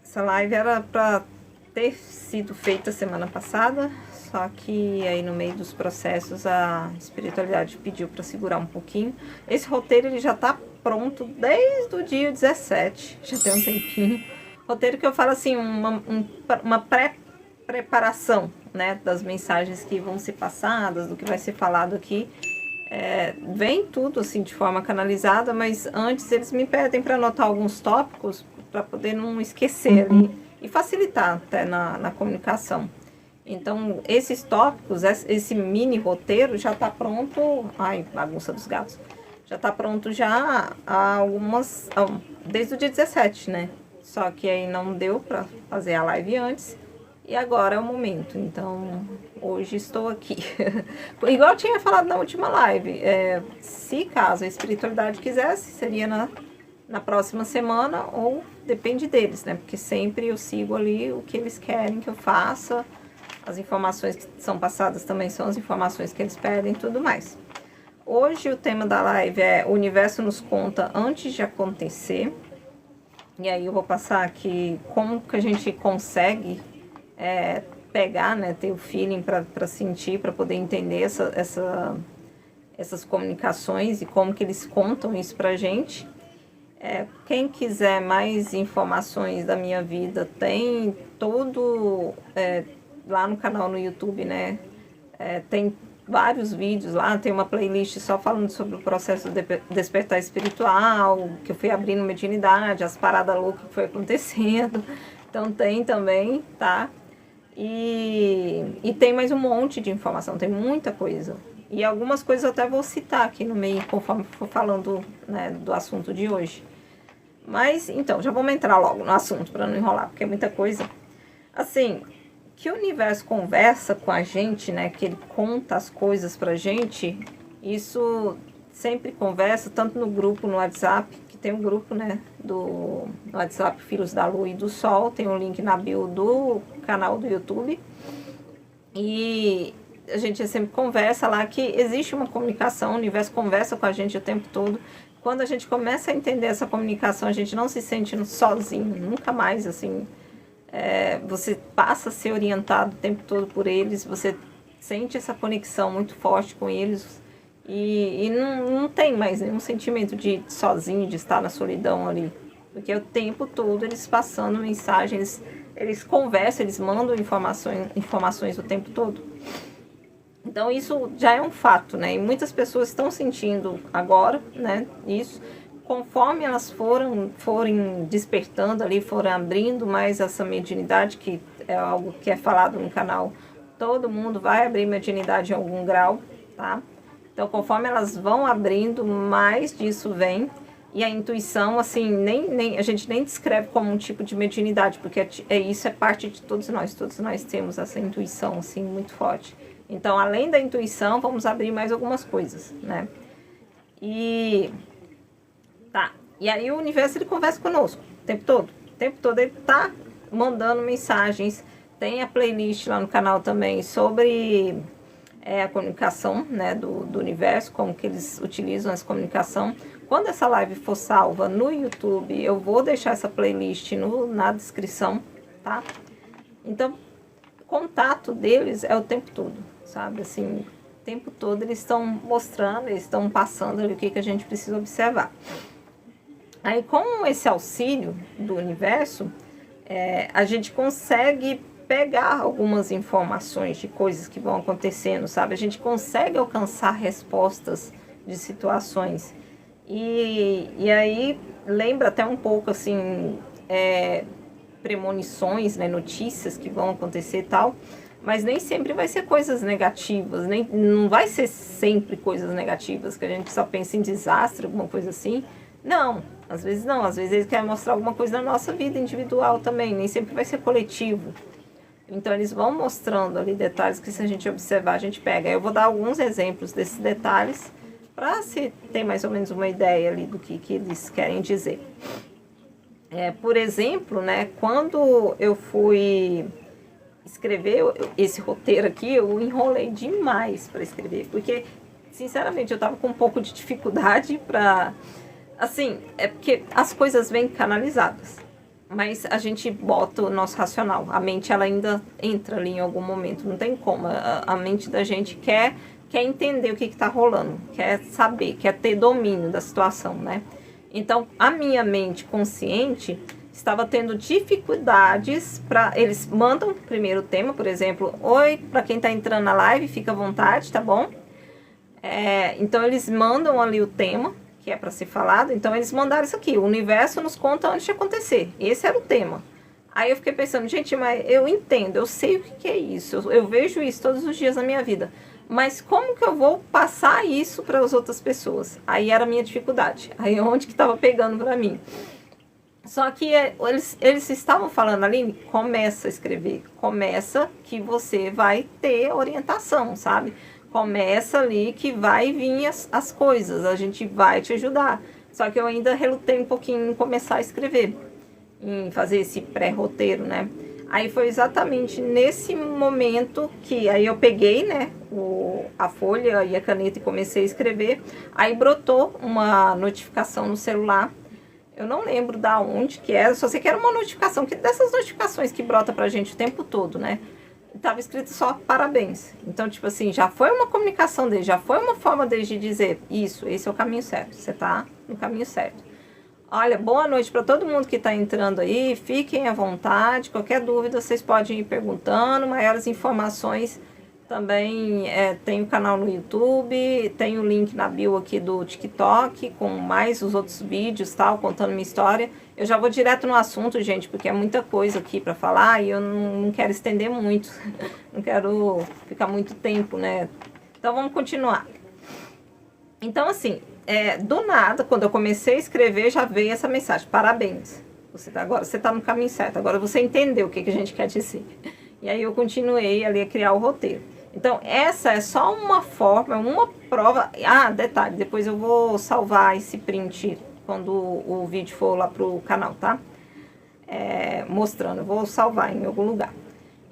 Essa live era para ter sido feita semana passada, só que aí no meio dos processos a espiritualidade pediu para segurar um pouquinho. Esse roteiro ele já está pronto desde o dia 17, já tem um tempinho. Roteiro que eu falo assim, uma pré-preparação, né, das mensagens que vão ser passadas, do que vai ser falado aqui. Vem tudo assim de forma canalizada, mas antes eles me pedem para anotar alguns tópicos para poder não esquecer ali e facilitar até na comunicação. Então, esses tópicos, esse mini roteiro já está pronto. Ai, bagunça dos gatos. Já está pronto já há desde o dia 17, né? Só que aí não deu para fazer a live antes. E agora é o momento. Então, hoje estou aqui. Igual eu tinha falado na última live. Se caso a espiritualidade quisesse, seria na próxima semana, ou depende deles, né? Porque sempre eu sigo ali o que eles querem que eu faça. As informações que são passadas também são as informações que eles pedem e tudo mais. Hoje o tema da live é O Universo nos conta antes de acontecer. E aí eu vou passar aqui como que a gente consegue pegar, né, ter o feeling para sentir, para poder entender essas comunicações e como que eles contam isso pra gente. Quem quiser mais informações da minha vida, tem todo lá no canal no YouTube, né? Tem vários vídeos lá, tem uma playlist só falando sobre o processo de despertar espiritual, que eu fui abrindo mediunidade, as paradas loucas que foi acontecendo. Então tem também, tá? E tem mais um monte de informação, tem muita coisa. E algumas coisas eu até vou citar aqui no meio, conforme for falando, né, do assunto de hoje. Mas, então, já vamos entrar logo no assunto, para não enrolar, porque é muita coisa. Assim, que o universo conversa com a gente, né, que ele conta as coisas pra gente, isso sempre conversa, tanto no grupo, no WhatsApp, que tem um grupo, né, no WhatsApp Filhos da Lua e do Sol, tem um link na bio do canal do YouTube. E a gente sempre conversa lá que existe uma comunicação, o universo conversa com a gente o tempo todo. Quando a gente começa a entender essa comunicação, a gente não se sente sozinho, nunca mais, assim. Você passa a ser orientado o tempo todo por eles, você sente essa conexão muito forte com eles e não tem mais nenhum sentimento de sozinho, de estar na solidão ali. Porque o tempo todo eles passando mensagens, eles conversam, eles mandam informações o tempo todo. Então isso já é um fato, né? E muitas pessoas estão sentindo agora, né, isso. Conforme elas forem despertando ali, forem abrindo mais essa mediunidade, que é algo que é falado no canal, todo mundo vai abrir mediunidade em algum grau, tá? Então, conforme elas vão abrindo, mais disso vem. E a intuição, assim, a gente nem descreve como um tipo de mediunidade, porque isso é parte de todos nós temos essa intuição, assim, muito forte. Então, além da intuição, vamos abrir mais algumas coisas, né? E aí o universo ele conversa conosco o tempo todo ele tá mandando mensagens. Tem a playlist lá no canal também sobre a comunicação, né, do universo, como que eles utilizam essa comunicação. Quando essa live for salva no YouTube, eu vou deixar essa playlist na descrição, tá? Então, o contato deles é o tempo todo, sabe? Assim, o tempo todo eles estão mostrando, eles estão passando ali o que a gente precisa observar. Aí, com esse auxílio do universo, a gente consegue pegar algumas informações de coisas que vão acontecendo, sabe? A gente consegue alcançar respostas de situações. E aí, lembra até um pouco, assim, premonições, né? Notícias que vão acontecer e tal. Mas nem sempre vai ser coisas negativas, não vai ser sempre coisas negativas, que a gente só pensa em desastre, alguma coisa assim. Não, às vezes eles querem mostrar alguma coisa da nossa vida individual também, nem sempre vai ser coletivo. Então eles vão mostrando ali detalhes que, se a gente observar, a gente pega. Eu vou dar alguns exemplos desses detalhes para se ter mais ou menos uma ideia ali do que eles querem dizer. Por exemplo, né, quando eu fui escrever esse roteiro aqui, eu enrolei demais para escrever, porque sinceramente eu estava com um pouco de dificuldade para... Assim, é porque as coisas vêm canalizadas. mas a gente bota o nosso racional. A mente, ela ainda entra ali em algum momento, não tem como. A mente da gente quer entender o que está rolando, quer saber, quer ter domínio da situação, né? Então, a minha mente consciente estava tendo dificuldades para... Eles mandam primeiro o tema, por exemplo, oi, para quem está entrando na live, fica à vontade, tá bom? Então, eles mandam ali o tema, que é para ser falado. Então, eles mandaram isso aqui, o universo nos conta antes de acontecer. Esse era o tema. Aí eu fiquei pensando, gente, mas eu entendo, eu sei o que é isso, eu vejo isso todos os dias na minha vida. Mas como que eu vou passar isso para as outras pessoas? Aí era a minha dificuldade. Aí onde que estava pegando para mim? Só que eles estavam falando ali, começa a escrever. Começa que você vai ter orientação, sabe? Começa ali que vai vir as coisas, a gente vai te ajudar. Só que eu ainda relutei um pouquinho em começar a escrever, em fazer esse pré-roteiro, né? Aí foi exatamente nesse momento que aí eu peguei, né, a folha e a caneta e comecei a escrever. Aí brotou uma notificação no celular. Eu não lembro da onde que era, só sei que era uma notificação, que dessas notificações que brota pra gente o tempo todo, né? Tava escrito só parabéns. Então, tipo assim, já foi uma comunicação dele, já foi uma forma dele de dizer isso, esse é o caminho certo, você tá no caminho certo. Olha, boa noite para todo mundo que está entrando aí, fiquem à vontade, qualquer dúvida vocês podem ir perguntando, maiores informações também tem o canal no YouTube, tem o link na bio aqui do TikTok, com mais os outros vídeos, tal, contando minha história. Eu já vou direto no assunto, gente, porque é muita coisa aqui para falar e eu não quero estender muito, não quero ficar muito tempo, né? Então vamos continuar. Então assim... do nada, quando eu comecei a escrever, já veio essa mensagem, parabéns, agora você está no caminho certo, agora você entendeu o que a gente quer dizer. E aí eu continuei ali a criar o roteiro. Então essa é só uma forma, uma prova. Detalhe, depois eu vou salvar esse print quando o vídeo for lá pro canal, tá? Mostrando, eu vou salvar em algum lugar.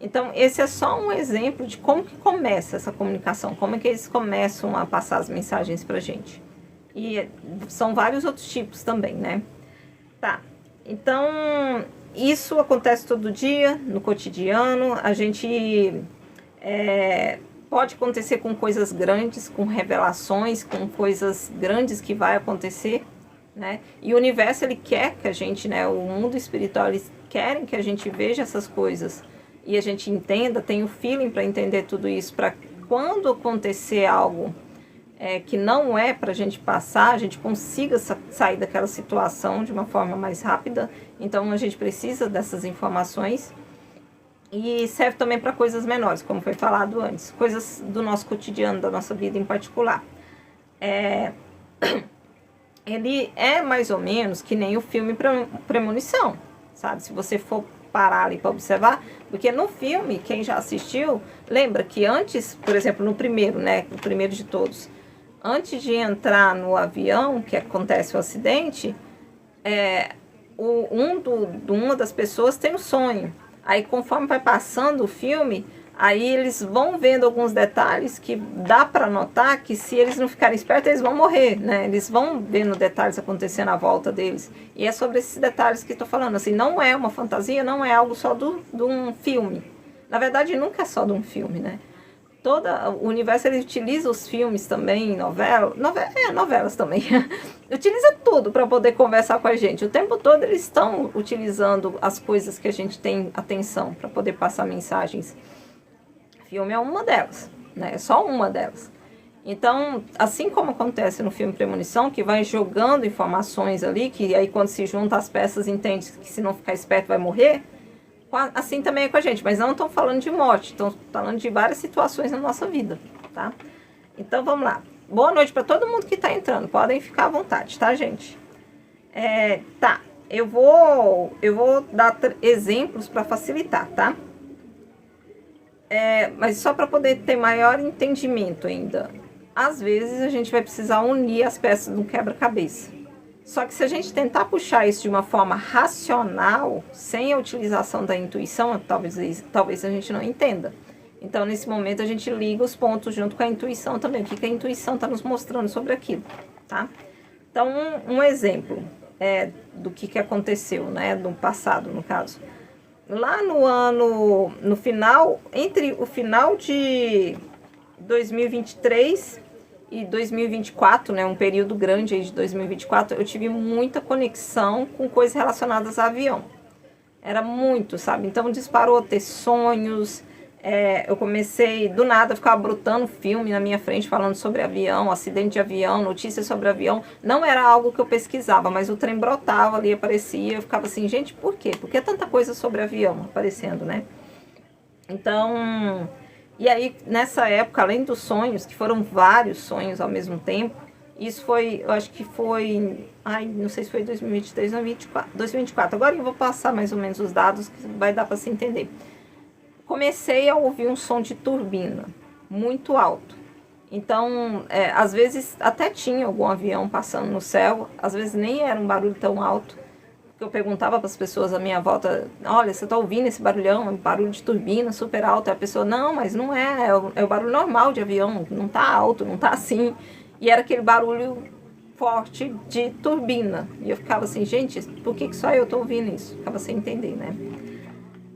Então, esse é só um exemplo de como que começa essa comunicação, como é que eles começam a passar as mensagens pra gente. E são vários outros tipos também, né? Tá, então isso acontece todo dia, no cotidiano. A gente pode acontecer com coisas grandes, com revelações, com coisas grandes que vai acontecer, né? E o universo, ele quer que a gente, né? O mundo espiritual, eles querem que a gente veja essas coisas e a gente entenda, tenha o feeling para entender tudo isso, para quando acontecer algo que não é para a gente passar, a gente consiga sair daquela situação de uma forma mais rápida. Então a gente precisa dessas informações e serve também para coisas menores, como foi falado antes, coisas do nosso cotidiano, da nossa vida em particular. Ele é mais ou menos que nem o filme Premonição, sabe? Se você for parar ali para observar, porque no filme, quem já assistiu, lembra que antes, por exemplo, no primeiro, né, o primeiro de todos, antes de entrar no avião, que acontece o acidente, uma das pessoas tem um sonho. Aí, conforme vai passando o filme, aí eles vão vendo alguns detalhes que dá para notar que se eles não ficarem espertos, eles vão morrer, né? Eles vão vendo detalhes acontecendo à volta deles. E é sobre esses detalhes que estou falando. Assim, não é uma fantasia, não é algo só de um filme. Na verdade, nunca é só de um filme, né? O universo, ele utiliza os filmes também, novelas também. Utiliza tudo para poder conversar com a gente. O tempo todo eles estão utilizando as coisas que a gente tem atenção para poder passar mensagens. Filme é uma delas, né? É só uma delas. Então, assim como acontece no filme Premonição, que vai jogando informações ali, que aí quando se junta as peças entende que se não ficar esperto vai morrer, assim também é com a gente, mas não estão falando de morte, estão falando de várias situações na nossa vida, tá? Então, vamos lá. Boa noite para todo mundo que está entrando, podem ficar à vontade, tá, gente? Tá, eu vou dar exemplos para facilitar, tá? Mas só para poder ter maior entendimento ainda. Às vezes a gente vai precisar unir as peças de um quebra-cabeça. Só que se a gente tentar puxar isso de uma forma racional, sem a utilização da intuição, talvez a gente não entenda. Então, nesse momento, a gente liga os pontos junto com a intuição também. O que a intuição está nos mostrando sobre aquilo, tá? Então, um exemplo. do que aconteceu, né, no passado, no caso. Lá no final, entre o final de 2023 e 2024, né, um período grande aí de 2024, eu tive muita conexão com coisas relacionadas a avião. Era muito, sabe? Então disparou ter sonhos. Eu comecei, do nada, a ficar brotando filme na minha frente, falando sobre avião, acidente de avião, notícias sobre avião. Não era algo que eu pesquisava, mas o trem brotava ali, aparecia. Eu ficava assim, gente, por quê? Por que tanta coisa sobre avião aparecendo, né? Então, e aí, nessa época, além dos sonhos, que foram vários sonhos ao mesmo tempo, isso foi, eu acho que foi, não sei se foi 2023 ou 2024. Agora eu vou passar mais ou menos os dados, que vai dar para se entender. Comecei a ouvir um som de turbina muito alto. Então, às vezes até tinha algum avião passando no céu, às vezes nem era um barulho tão alto. Porque eu perguntava para as pessoas à minha volta, olha, você está ouvindo esse barulhão, um barulho de turbina super alto? E a pessoa, não, mas não é o barulho normal de avião, não está alto, não está assim. E era aquele barulho forte de turbina. E eu ficava assim, gente, por que só eu estou ouvindo isso? Ficava sem entender, né?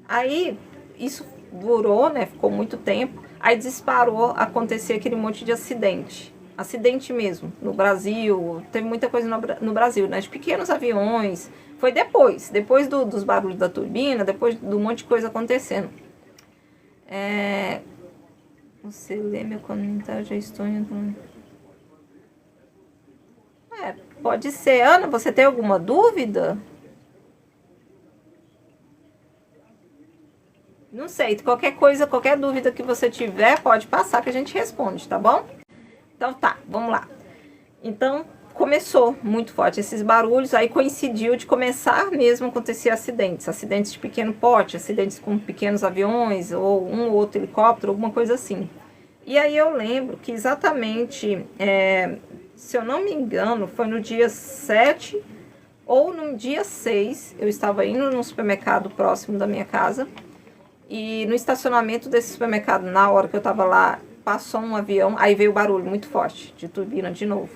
Aí, isso durou, né? Ficou muito tempo. Aí disparou, acontecer aquele monte de acidente. Acidente mesmo, no Brasil. Teve muita coisa no Brasil, né? De pequenos aviões. Foi depois dos barulhos da turbina, depois do monte de coisa acontecendo. Você lê meu comentário, já estou indo... Pode ser. Ana, você tem alguma dúvida? Não sei, qualquer coisa, qualquer dúvida que você tiver, pode passar que a gente responde, tá bom? Então tá, vamos lá. Então, começou muito forte esses barulhos, aí coincidiu de começar mesmo a acontecer acidentes de pequeno porte, acidentes com pequenos aviões, ou um ou outro helicóptero, alguma coisa assim. E aí eu lembro que exatamente, se eu não me engano, foi no dia 7 ou no dia 6, eu estava indo num supermercado próximo da minha casa, e no estacionamento desse supermercado, na hora que eu estava lá, passou um avião, aí veio o barulho muito forte, de turbina de novo.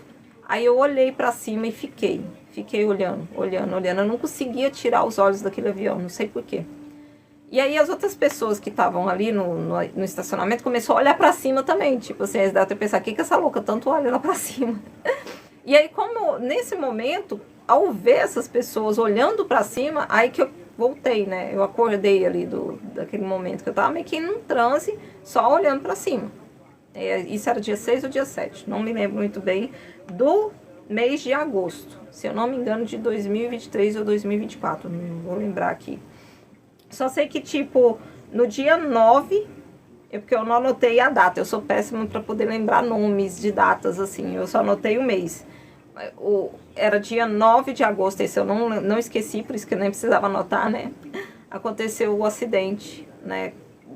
Aí eu olhei para cima e fiquei olhando. Eu não conseguia tirar os olhos daquele avião, não sei porquê. E aí as outras pessoas que estavam ali no estacionamento começaram a olhar para cima também, tipo assim, eles devem pensar, o que essa louca tanto olha lá para cima? E aí, como nesse momento, ao ver essas pessoas olhando para cima, aí que eu voltei, né? Eu acordei ali daquele momento que eu tava meio que num transe, só olhando para cima. Isso era dia 6 ou dia 7, não me lembro muito bem, do mês de agosto, se eu não me engano, de 2023 ou 2024, não vou lembrar aqui. Só sei que, tipo, no dia 9, porque eu não anotei a data, eu sou péssima para poder lembrar nomes de datas, assim, eu só anotei o mês. Era dia 9 de agosto, esse eu não esqueci, por isso que eu nem precisava anotar, né? Aconteceu o acidente, né?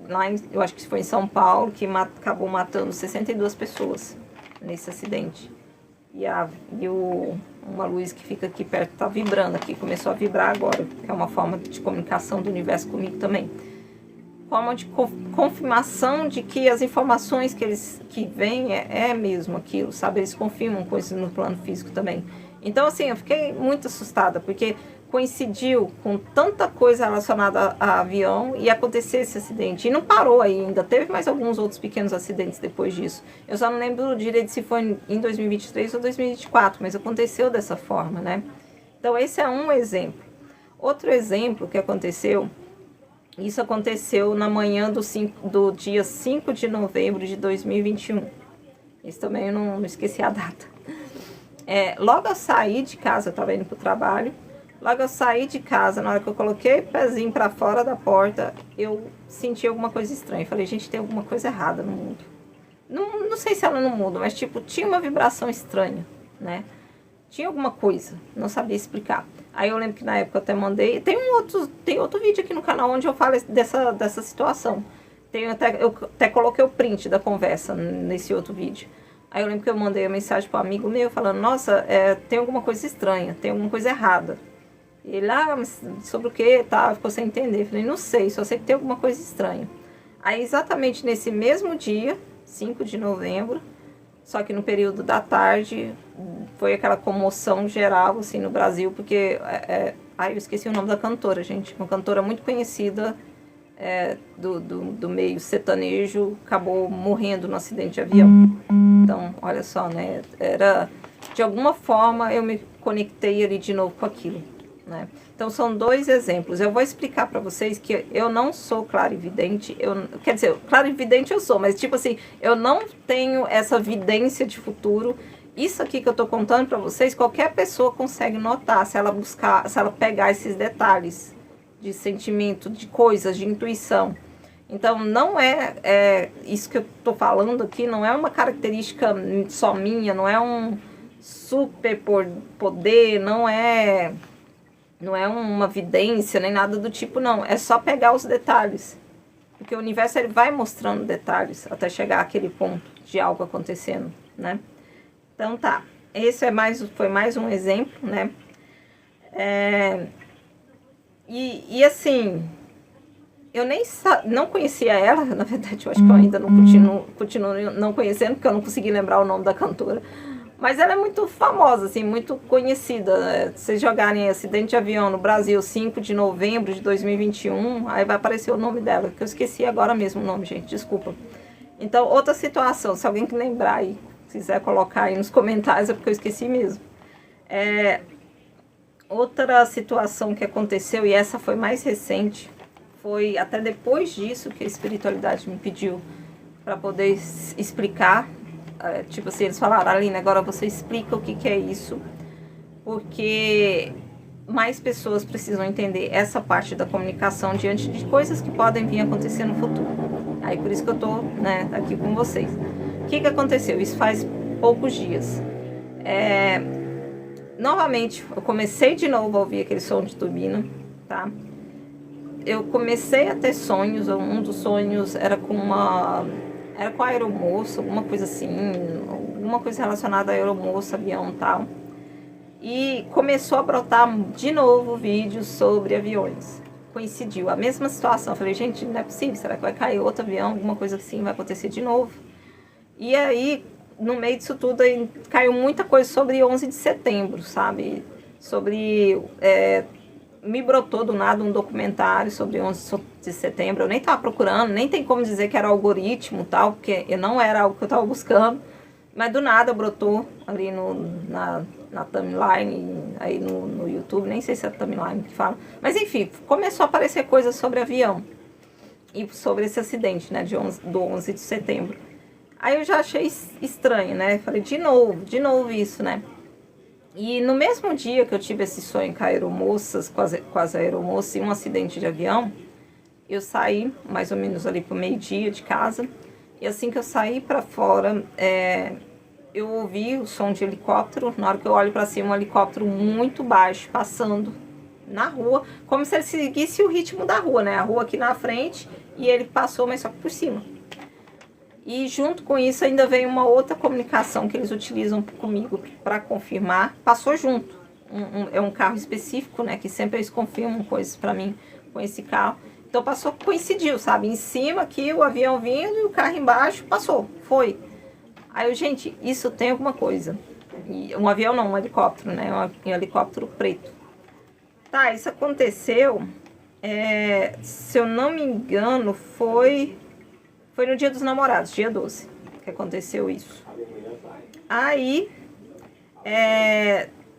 Lá eu acho que foi em São Paulo, que acabou matando 62 pessoas nesse acidente. E uma luz que fica aqui perto tá vibrando aqui, começou a vibrar agora, que é uma forma de comunicação do universo comigo também. Forma de confirmação de que as informações que vêm é mesmo aquilo, sabe? Eles confirmam coisas no plano físico também. Então, assim, eu fiquei muito assustada, porque coincidiu com tanta coisa relacionada a avião e aconteceu esse acidente. E não parou ainda, teve mais alguns outros pequenos acidentes depois disso. Eu só não lembro direito se foi em 2023 ou 2024, mas aconteceu dessa forma, né? Então, esse é um exemplo. Outro exemplo que aconteceu... Isso aconteceu na manhã do dia 5 de novembro de 2021. Isso também eu não esqueci a data. Logo eu saí de casa, eu estava indo para o trabalho. Logo eu saí de casa, na hora que eu coloquei o pezinho para fora da porta, eu senti alguma coisa estranha. Falei, gente, tem alguma coisa errada no mundo. Não sei se ela no mundo, mas tipo, tinha uma vibração estranha, né? Tinha alguma coisa, não sabia explicar. Aí eu lembro que na época eu até mandei... Tem outro vídeo aqui no canal onde eu falo dessa situação. Eu até coloquei o print da conversa nesse outro vídeo. Aí eu lembro que eu mandei a mensagem para um amigo meu falando, nossa, tem alguma coisa estranha, tem alguma coisa errada. E ele, mas sobre o que? Tá, ficou sem entender. Eu falei, não sei, só sei que tem alguma coisa estranha. Aí exatamente nesse mesmo dia, 5 de novembro, só que no período da tarde foi aquela comoção geral, assim, no Brasil, porque... eu esqueci o nome da cantora, gente. Uma cantora muito conhecida do meio sertanejo, acabou morrendo no acidente de avião. Então, olha só, né? De alguma forma, eu me conectei ali de novo com aquilo, né? Então, são 2 exemplos. Eu vou explicar para vocês que eu não sou clarividente. Quer dizer, clarividente eu sou, mas tipo assim, eu não tenho essa vidência de futuro. Isso aqui que eu tô contando para vocês, qualquer pessoa consegue notar se ela pegar esses detalhes de sentimento, de coisas, de intuição. Então, não isso que eu tô falando aqui, não é uma característica só minha, não é um super poder, não é uma vidência, nem nada do tipo, não. É só pegar os detalhes. Porque o universo ele vai mostrando detalhes até chegar àquele ponto de algo acontecendo, né? Então tá, esse foi mais um exemplo, né? E assim, eu não conhecia ela, na verdade eu acho que eu ainda não continuo não conhecendo, porque eu não consegui lembrar o nome da cantora. Mas ela é muito famosa, assim, muito conhecida, né? Se vocês jogarem acidente de avião no Brasil, 5 de novembro de 2021, aí vai aparecer o nome dela, que eu esqueci agora mesmo o nome, gente, desculpa. Então, outra situação, se alguém que lembrar aí, quiser colocar aí nos comentários, é porque eu esqueci mesmo. Outra situação que aconteceu, e essa foi mais recente, foi até depois disso que a espiritualidade me pediu para poder explicar. Tipo assim, eles falaram, Aline, agora você explica o que é isso, porque mais pessoas precisam entender essa parte da comunicação diante de coisas que podem vir a acontecer no futuro. Aí por isso que eu tô, né, aqui com vocês. O que aconteceu? Isso faz poucos dias. Novamente, eu comecei de novo a ouvir aquele som de turbina, tá? Eu comecei a ter sonhos, um dos sonhos era com a aeromoça, alguma coisa assim, alguma coisa relacionada a aeromoça, avião e tal. E começou a brotar de novo vídeos sobre aviões. Coincidiu, a mesma situação. Eu falei, gente, não é possível, será que vai cair outro avião, alguma coisa assim, vai acontecer de novo? E aí, no meio disso tudo, aí, caiu muita coisa sobre 11 de setembro, sabe? Me brotou do nada um documentário sobre 11 de setembro. Eu nem estava procurando, nem tem como dizer que era algoritmo e tal, porque não era algo que eu estava buscando. Mas do nada brotou ali na timeline, aí no YouTube, nem sei se é a timeline que fala. Mas enfim, começou a aparecer coisas sobre avião e sobre esse acidente, né, do 11 de setembro. Aí eu já achei estranho, né? Falei, de novo isso, né? E no mesmo dia que eu tive esse sonho com aeromoças, com as aeromoças e um acidente de avião, eu saí mais ou menos ali pro meio-dia de casa. E assim que eu saí para fora, eu ouvi o som de helicóptero. Na hora que eu olho para cima, um helicóptero muito baixo passando na rua, como se ele seguisse o ritmo da rua, né? A rua aqui na frente e ele passou, mas só por cima. E junto com isso ainda veio uma outra comunicação que eles utilizam comigo para confirmar. Passou junto. É um carro específico, né? Que sempre eles confirmam coisas para mim com esse carro. Então coincidiu, sabe? Em cima aqui o avião vindo e o carro embaixo passou, foi. Aí eu, gente, isso tem alguma coisa. E um avião não, um helicóptero, né? Um helicóptero preto. Tá, isso aconteceu, se eu não me engano, foi no Dia dos Namorados, dia 12, que aconteceu isso. Aí,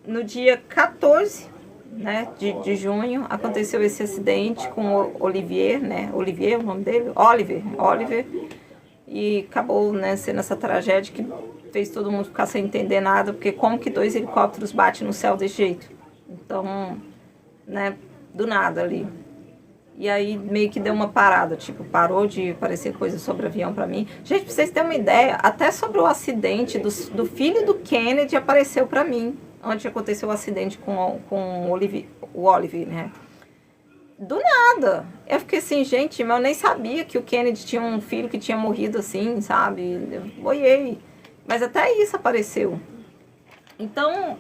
no dia 14, né, de junho, aconteceu esse acidente com o Olivier, né? Olivier, o nome dele? Oliver. E acabou, né, sendo essa tragédia que fez todo mundo ficar sem entender nada, porque como que 2 helicópteros batem no céu desse jeito? Então, né, do nada ali. E aí meio que deu uma parada, tipo, parou de aparecer coisa sobre avião pra mim. Gente, pra vocês terem uma ideia, até sobre o acidente do filho do Kennedy apareceu pra mim, antes de acontecer o acidente com o Oliver, né? Do nada. Eu fiquei assim, gente, mas eu nem sabia que o Kennedy tinha um filho que tinha morrido assim, sabe? Eu boiei. Mas até isso apareceu. Então,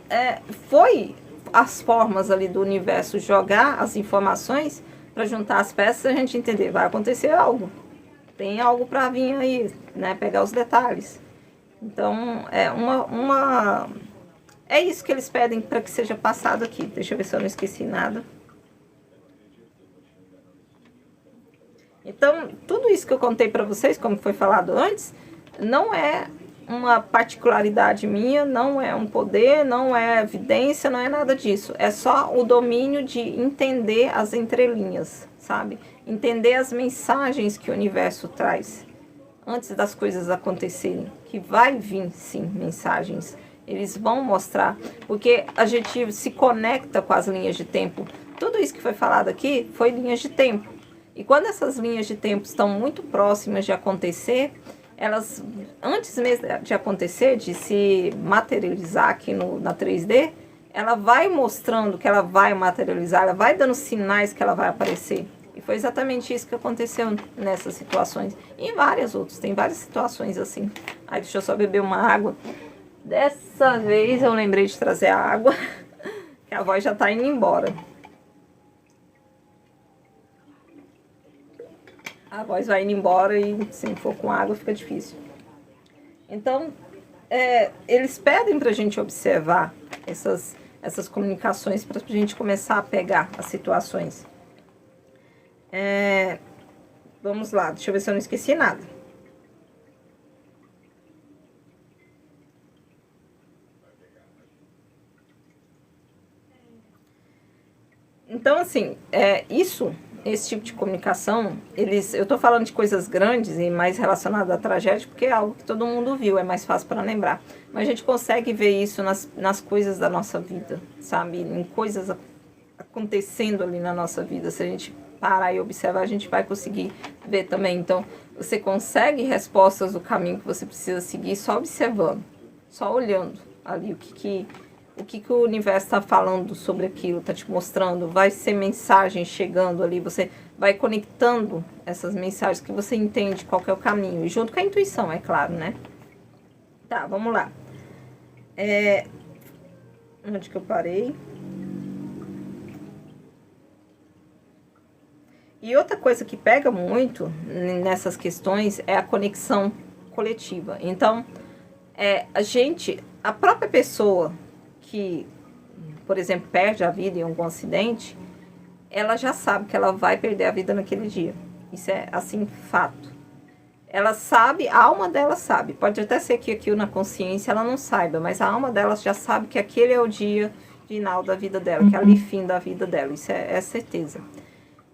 foi as formas ali do universo jogar as informações para juntar as peças e a gente entender, vai acontecer algo. Tem algo para vir aí, né? Pegar os detalhes. Então, é isso que eles pedem para que seja passado aqui. Deixa eu ver se eu não esqueci nada. Então, tudo isso que eu contei para vocês, como foi falado antes, não é uma particularidade minha, não é um poder, não é evidência, não é nada disso. É só o domínio de entender as entrelinhas, sabe? Entender as mensagens que o universo traz antes das coisas acontecerem. Que vai vir, sim, mensagens. Eles vão mostrar, porque a gente se conecta com as linhas de tempo. Tudo isso que foi falado aqui foi linhas de tempo. E quando essas linhas de tempo estão muito próximas de acontecer, elas, antes mesmo de acontecer, de se materializar aqui na 3D, ela vai mostrando que ela vai materializar, ela vai dando sinais que ela vai aparecer. E foi exatamente isso que aconteceu nessas situações. E em várias outras, tem várias situações assim. Ai, deixa eu só beber uma água. Dessa vez eu lembrei de trazer a água, que a voz já tá indo embora. A voz vai indo embora e se não for com água fica difícil. Então, eles pedem pra gente observar essas comunicações pra gente começar a pegar as situações. Vamos lá, deixa eu ver se eu não esqueci nada. Então, assim, esse tipo de comunicação, eu tô falando de coisas grandes e mais relacionadas à tragédia, porque é algo que todo mundo viu, é mais fácil para lembrar. Mas a gente consegue ver isso nas coisas da nossa vida, sabe? Em coisas acontecendo ali na nossa vida. Se a gente parar e observar, a gente vai conseguir ver também. Então, você consegue respostas do caminho que você precisa seguir só observando, só olhando ali o que o universo está falando sobre aquilo, está te mostrando, vai ser mensagem chegando ali, você vai conectando essas mensagens que você entende qual que é o caminho, e junto com a intuição, é claro, né? Tá, vamos lá. Onde que eu parei? E outra coisa que pega muito nessas questões é a conexão coletiva. Então, a própria pessoa que, por exemplo, perde a vida em algum acidente, ela já sabe que ela vai perder a vida naquele dia. Isso é, assim, fato. Ela sabe, a alma dela sabe. Pode até ser que aqui na consciência ela não saiba, mas a alma dela já sabe que aquele é o dia final da vida dela, que é ali fim da vida dela. Isso é certeza.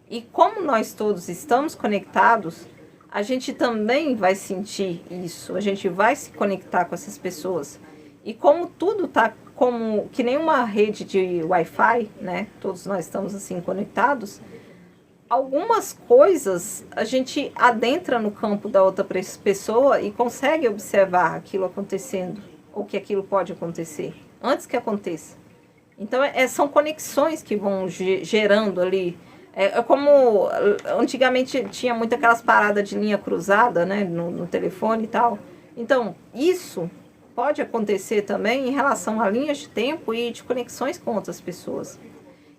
E como nós todos estamos conectados, a gente também vai sentir isso. A gente vai se conectar com essas pessoas. E como tudo está como que nem uma rede de Wi-Fi, né? Todos nós estamos assim conectados. Algumas coisas a gente adentra no campo da outra pessoa e consegue observar aquilo acontecendo, ou que aquilo pode acontecer, antes que aconteça. Então, são conexões que vão gerando ali. É como antigamente tinha muito aquelas paradas de linha cruzada, né? No telefone e tal. Então, isso pode acontecer também em relação a linhas de tempo e de conexões com outras pessoas.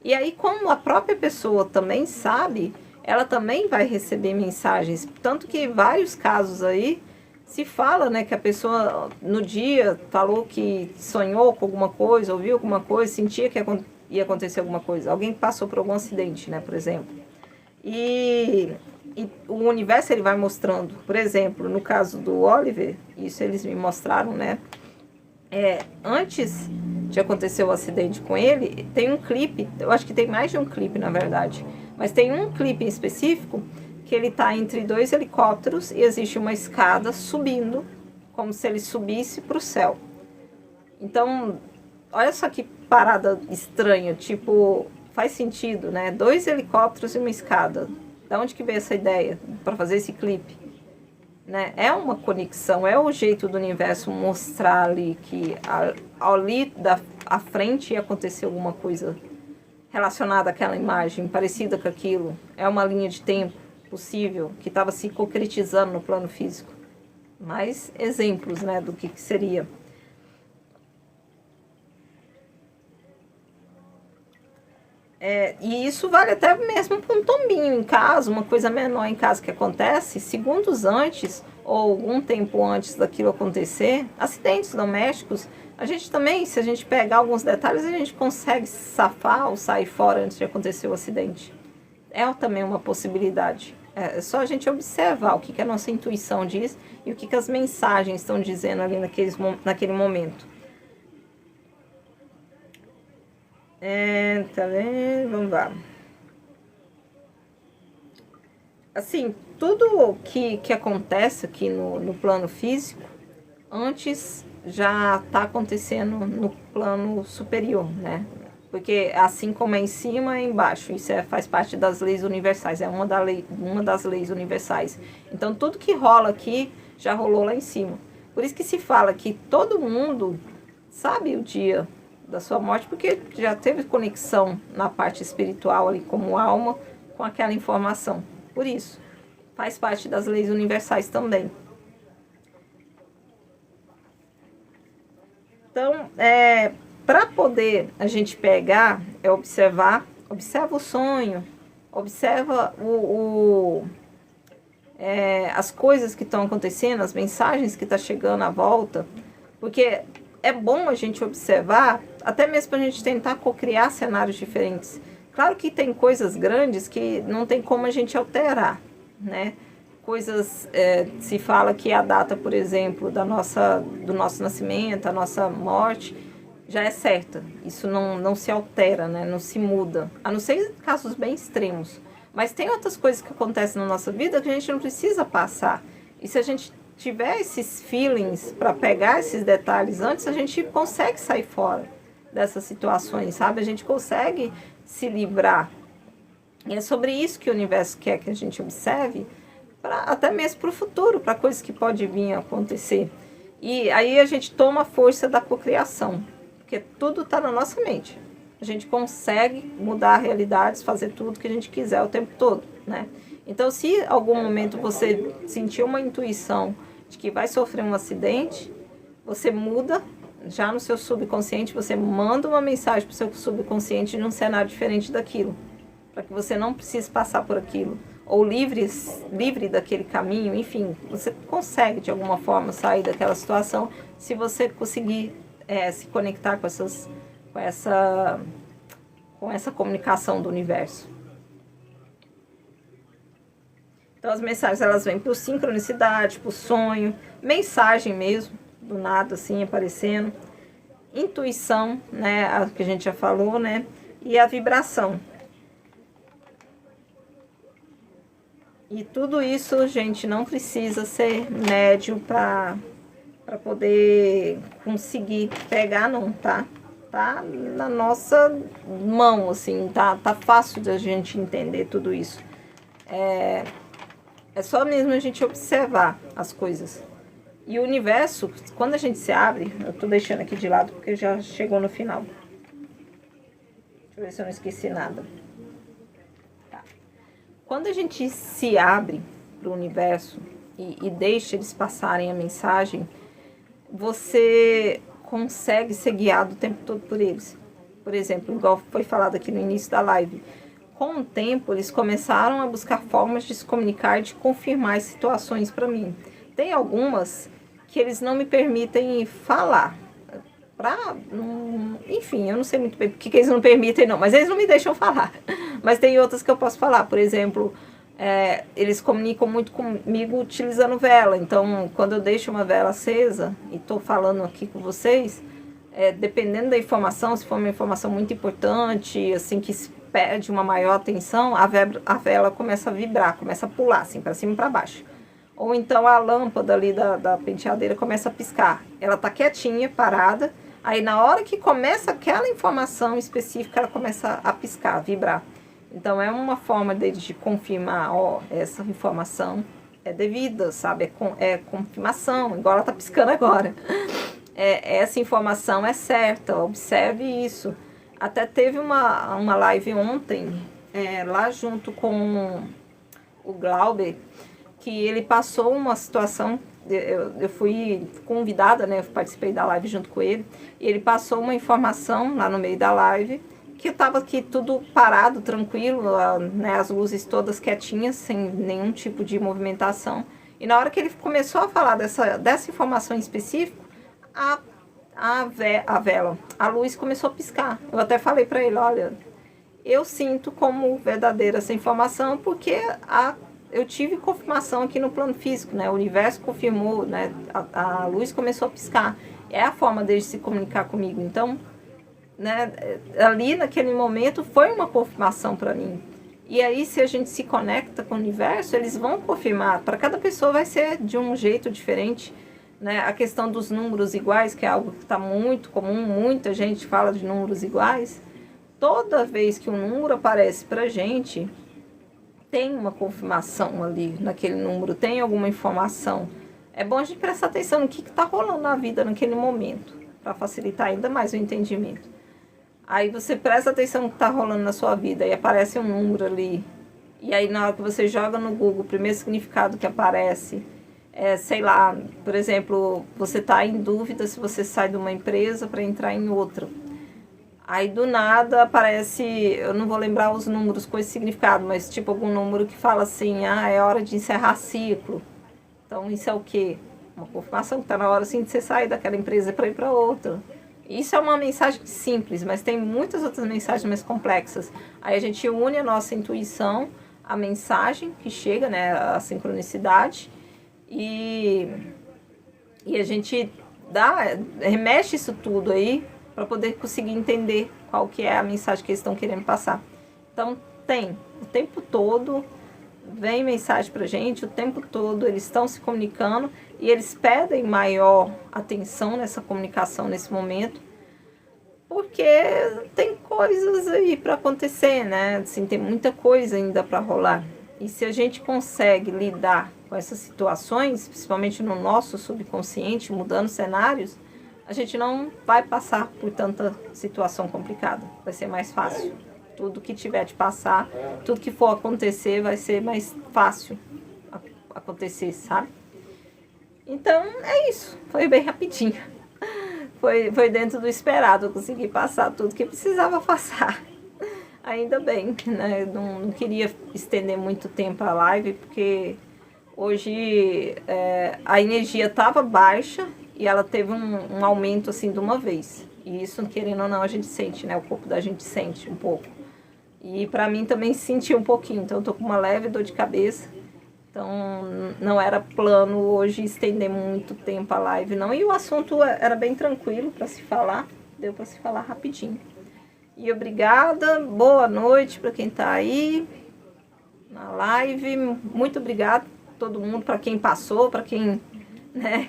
E aí, como a própria pessoa também sabe, ela também vai receber mensagens. Tanto que vários casos aí se fala, né, que a pessoa no dia falou que sonhou com alguma coisa, ouviu alguma coisa, sentia que ia acontecer alguma coisa. Alguém passou por algum acidente, né, por exemplo. E o universo ele vai mostrando. Por exemplo, no caso do Oliver, isso eles me mostraram, né? Antes de acontecer o acidente com ele, tem um clipe, eu acho que tem mais de um clipe, na verdade, mas tem um clipe em específico que ele está entre dois helicópteros e existe uma escada subindo, como se ele subisse para o céu. Então, olha só que parada estranha, tipo, faz sentido, né? 2 helicópteros e uma escada. Da onde que veio essa ideia para fazer esse clipe? Né? É uma conexão, é o jeito do universo mostrar ali que ali à frente ia acontecer alguma coisa relacionada àquela imagem, parecida com aquilo. É uma linha de tempo possível que estava se concretizando no plano físico. Mais exemplos, né, do que seria. E isso vale até mesmo para um tombinho em casa, uma coisa menor em casa que acontece, segundos antes, ou algum tempo antes daquilo acontecer, acidentes domésticos, a gente também, se a gente pegar alguns detalhes, a gente consegue safar ou sair fora antes de acontecer o acidente. É também uma possibilidade. É só a gente observar o que a nossa intuição diz e o que as mensagens estão dizendo ali naquele momento. Tá vendo? Vamos lá. Assim, tudo que acontece aqui no plano físico, antes já está acontecendo no plano superior, né? Porque assim como é em cima, é embaixo. Isso faz parte das leis universais, é uma das leis universais. Então, tudo que rola aqui já rolou lá em cima. Por isso que se fala que todo mundo sabe o dia da sua morte, porque já teve conexão na parte espiritual ali, como alma, com aquela informação. Por isso, faz parte das leis universais também. Então, para poder a gente pegar, observa o sonho, observa as coisas que estão acontecendo, as mensagens que estão chegando à volta, porque é bom a gente observar, até mesmo para a gente tentar cocriar cenários diferentes. Claro que tem coisas grandes que não tem como a gente alterar, né? Coisas, se fala que a data, por exemplo, do nosso nascimento, a nossa morte, já é certa. Isso não se altera, né? Não se muda, a não ser em casos bem extremos. Mas tem outras coisas que acontecem na nossa vida que a gente não precisa passar. E se a gente tiver esses feelings para pegar esses detalhes antes, a gente consegue sair fora dessas situações, sabe? A gente consegue se livrar. E é sobre isso que o universo quer que a gente observe, até mesmo para o futuro, para coisas que podem vir a acontecer. E aí a gente toma a força da cocriação, porque tudo está na nossa mente. A gente consegue mudar realidades, fazer tudo que a gente quiser o tempo todo, né? Então, se algum momento você sentir uma intuição de que vai sofrer um acidente, você muda, já no seu subconsciente, você manda uma mensagem para o seu subconsciente de um cenário diferente daquilo, para que você não precise passar por aquilo, ou livre daquele caminho, enfim, você consegue de alguma forma sair daquela situação se você conseguir se conectar com essa comunicação do universo. Então as mensagens elas vêm por sincronicidade, por sonho, mensagem mesmo, do nada assim aparecendo, intuição, né, a que a gente já falou, né, e a vibração. E tudo isso, gente, não precisa ser médium para poder conseguir pegar, não, tá? Tá na nossa mão, assim, tá fácil de a gente entender tudo isso. É só mesmo a gente observar as coisas. E o universo, quando a gente se abre, eu tô deixando aqui de lado porque já chegou no final. Deixa eu ver se eu não esqueci nada. Tá. Quando a gente se abre para o universo e deixa eles passarem a mensagem, você consegue ser guiado o tempo todo por eles. Por exemplo, igual foi falado aqui no início da live, com o tempo eles começaram a buscar formas de se comunicar, de confirmar as situações para mim. Tem algumas que eles não me permitem falar. Enfim, eu não sei muito bem porque que eles não permitem não, mas eles não me deixam falar. Mas tem outras que eu posso falar, por exemplo, eles comunicam muito comigo utilizando vela. Então, quando eu deixo uma vela acesa e estou falando aqui com vocês, dependendo da informação, se for uma informação muito importante, assim, que se pede uma maior atenção, a vela começa a vibrar, começa a pular, assim, para cima e para baixo. Ou então a lâmpada ali da penteadeira começa a piscar. Ela está quietinha, parada, aí na hora que começa aquela informação específica, ela começa a piscar, a vibrar. Então, é uma forma deles de confirmar, essa informação é devida, sabe? É confirmação, igual ela tá piscando agora. Essa informação é certa, observe isso. Até teve uma live ontem, lá junto com o Glauber, que ele passou uma situação, eu fui convidada, né? Eu participei da live junto com ele, e ele passou uma informação lá no meio da live, que estava aqui tudo parado, tranquilo, né, as luzes todas quietinhas, sem nenhum tipo de movimentação. E na hora que ele começou a falar dessa informação em específico, a luz começou a piscar. Eu até falei para ele, olha, eu sinto como verdadeira essa informação porque eu tive confirmação aqui no plano físico, né? O universo confirmou, né? A luz começou a piscar. É a forma dele se comunicar comigo. Então, né, ali naquele momento foi uma confirmação para mim. E aí, se a gente se conecta com o universo, eles vão confirmar. Para cada pessoa vai ser de um jeito diferente, né? A questão dos números iguais, que é algo que está muito comum, muita gente fala de números iguais. Toda vez que um número aparece para gente, tem uma confirmação ali naquele número, tem alguma informação. É bom a gente prestar atenção no que está rolando na vida naquele momento, para facilitar ainda mais o entendimento. Aí você presta atenção no que está rolando na sua vida e aparece um número ali. E aí na hora que você joga no Google, o primeiro significado que aparece é, sei lá, por exemplo, você está em dúvida se você sai de uma empresa para entrar em outra. Aí do nada aparece, eu não vou lembrar os números com esse significado, mas tipo algum número que fala assim, é hora de encerrar ciclo. Então isso é o quê? Uma confirmação que está na hora assim, de você sair daquela empresa para ir para outra. Isso é uma mensagem simples, mas tem muitas outras mensagens mais complexas. Aí a gente une a nossa intuição, a mensagem que chega, né, a sincronicidade, e a gente remexe isso tudo aí para poder conseguir entender qual que é a mensagem que eles estão querendo passar. Então o tempo todo vem mensagem pra gente, o tempo todo eles estão se comunicando e eles pedem maior atenção nessa comunicação nesse momento, porque tem coisas aí para acontecer, né? Assim, tem muita coisa ainda para rolar. E se a gente consegue lidar com essas situações, principalmente no nosso subconsciente, mudando cenários, a gente não vai passar por tanta situação complicada. Vai ser mais fácil. Tudo que tiver de passar, tudo que for acontecer, vai ser mais fácil acontecer, sabe? Então, é isso. Foi bem rapidinho. Foi dentro do esperado. Eu consegui passar tudo que precisava passar. Ainda bem, né? Não queria estender muito tempo a live, porque hoje a energia estava baixa e ela teve um aumento assim de uma vez. E isso, querendo ou não, a gente sente, né? O corpo da gente sente um pouco. E pra mim também senti um pouquinho. Então eu tô com uma leve dor de cabeça. Então não era plano hoje estender muito tempo a live, não. E o assunto era bem tranquilo para se falar. Deu para se falar rapidinho. E obrigada, boa noite para quem está aí na live. Muito obrigada a todo mundo, para quem passou, para quem, né,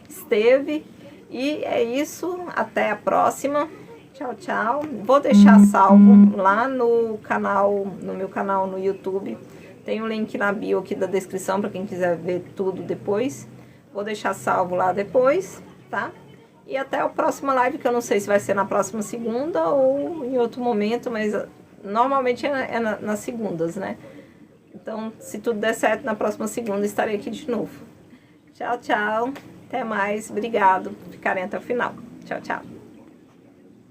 esteve. E é isso, até a próxima. Tchau, tchau. Vou deixar salvo lá no meu canal no YouTube. Tem um link na bio aqui da descrição para quem quiser ver tudo depois. Vou deixar salvo lá depois, tá? E até a próxima live, que eu não sei se vai ser na próxima segunda ou em outro momento, mas normalmente é nas segundas, né? Então, se tudo der certo, na próxima segunda estarei aqui de novo. Tchau, tchau. Até mais. Obrigado por ficarem até o final. Tchau, tchau.